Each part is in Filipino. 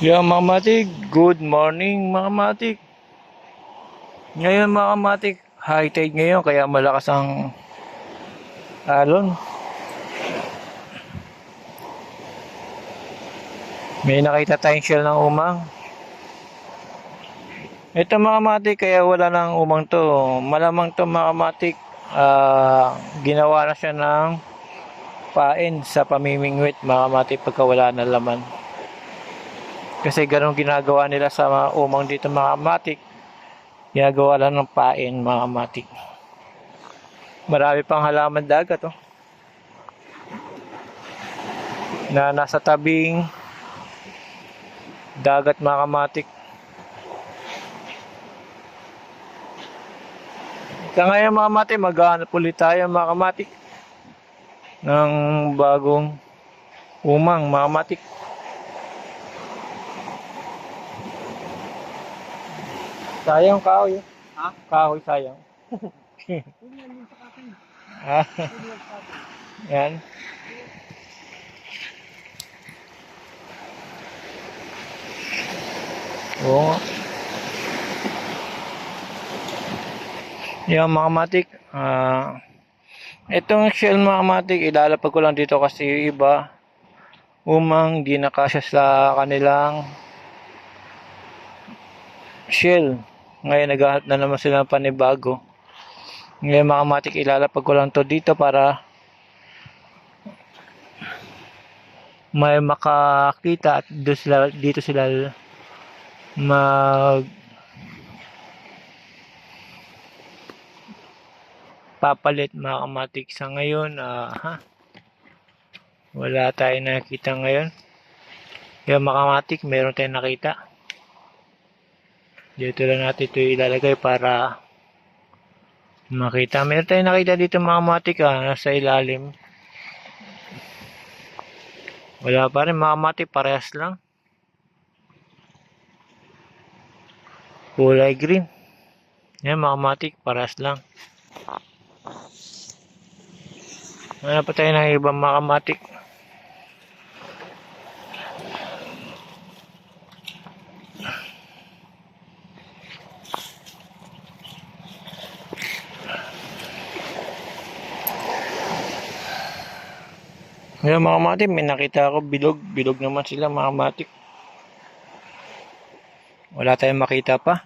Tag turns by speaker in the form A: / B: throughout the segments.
A: Mga matik, good morning mga matik. Ngayon mga matik, high tide ngayon kaya malakas ang alon. May nakita tayong shell ng umang. Ito mga matik, kaya wala nang umang to. Malamang to mga matik, ginawa na siya ng pain sa pamimingwit mga matik pagka wala na laman. Kasi ganun ginagawa nila sa mga umang dito mga matik. Ginagawa lang ng pain mga matik. Marami pang halaman dagat na nasa tabing dagat mga kamatik. Kaya ngayon mga kamatik, maghahanap ulit tayo mga kamatik ng bagong umang mga kamatik. Sayang kahoy. Ha? Kahoy sayang. Yan. Oo. Yan mga kamatik. Itong shell mga kamatik, ilalapag ko lang dito kasi yung iba umang di nakasya sa kanilang shell. Ngayon naghahanap na naman sila ng panibago. Ngayon mga kamatik, ilalapag ko lang to dito para may makakita at dito sila mag papalit mga kamatik. Sa ngayon wala tayong nakita ngayon. Yung mga kamatik, meron tayong nakita. Dito lang natin ito ilalagay para makita. Meron tayong nakita dito mga kamatik nasa ilalim. Wala pa rin mga kamatik, parehas lang. Kulay green. Yan mga kamatik, parehas lang. Wala pa tayo ng ibang mga kamatik. Ngayon mga kamatik, may nakita ako bilog naman sila mga kamatik. Wala tayong makita pa.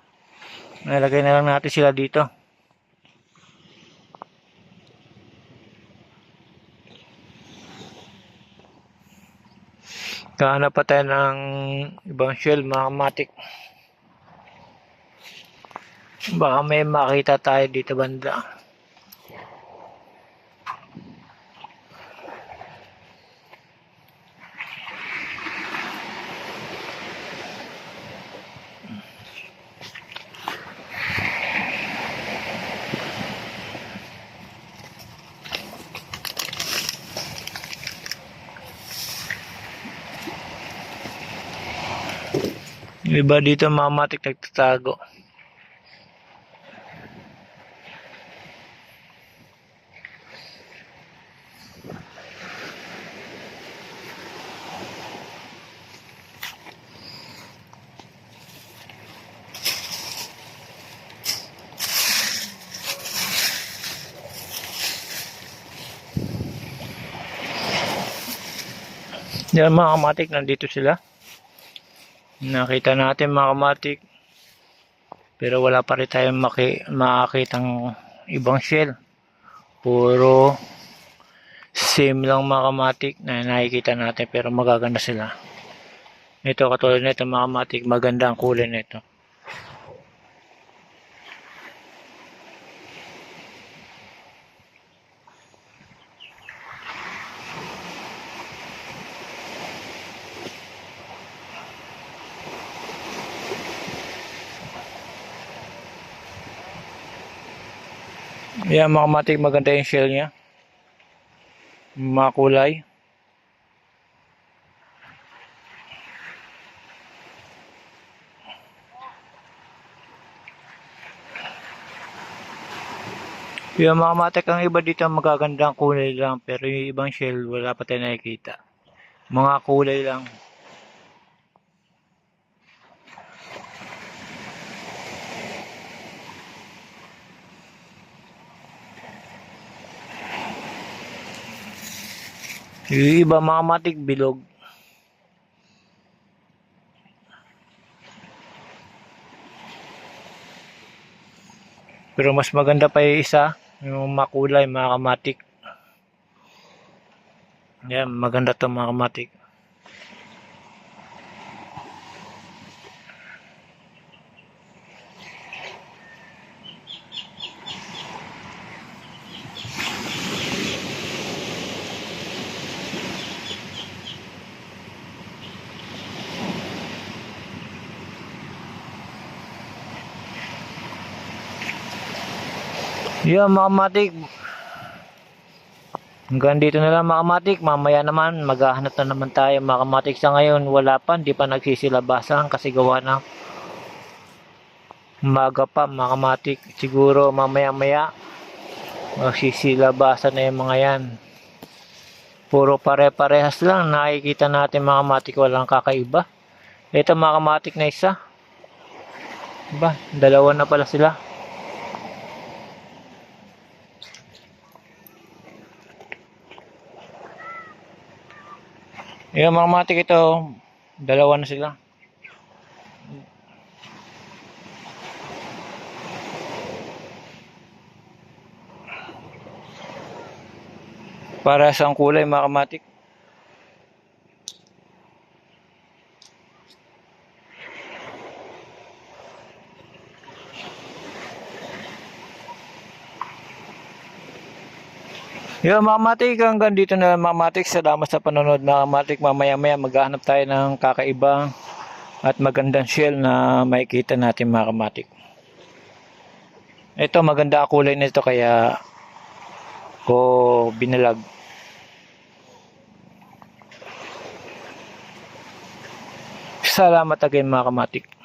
A: Nalagay na lang natin sila dito. Kahanap pa tayo ng ibang shell mga kamatik. Baka may makita tayo dito banda. Yung iba dito mga kamatik nagtatago. Yan mga kamatik, nandito sila. Nakita natin mga kamatik. Pero wala pa rin tayong makakitang ibang shell. Puro same lang mga kamatik na nakikita natin pero magaganda sila. Ito katulad nito mga kamatik, maganda ang kulay nito. Yan mga kamatik, maganda yung shell niya. Mga kulay. Yung mga kamatik, ang iba dito magaganda ang kulay lang pero yung ibang shell wala pa tayo nakikita. Mga kulay lang. Yung iba mga kamatik bilog. Pero mas maganda pa yung isa, yung makulay mga kamatik. Yan, maganda to mga kamatik. Yan mga kamatik. Hanggang dito na lang mga kamatik. Mamaya naman maghahanap na naman tayo mga kamatik. Sa ngayon wala pa, hindi pa nagsisilabasan kasi gawa ng umaga pa mga kamatik. Siguro mamaya maya magsisilabasan na yung mga yan. Puro pare-parehas lang nakikita natin mga kamatik, walang kakaiba. Ito mga kamatik na isa. Diba? Dalawa na pala sila. Yung mga kamatik ito, dalawa na sila. Para sa kulay mga kamatik. Yung mga kamatik, hanggang dito na lang mga kamatik. Salamat sa panonood mga kamatik. Mamaya maya maghahanap tayo ng kakaibang at magandang shell na makikita natin mga kamatik. Ito maganda ang kulay nito kaya ko binalag. Salamat again mga kamatik.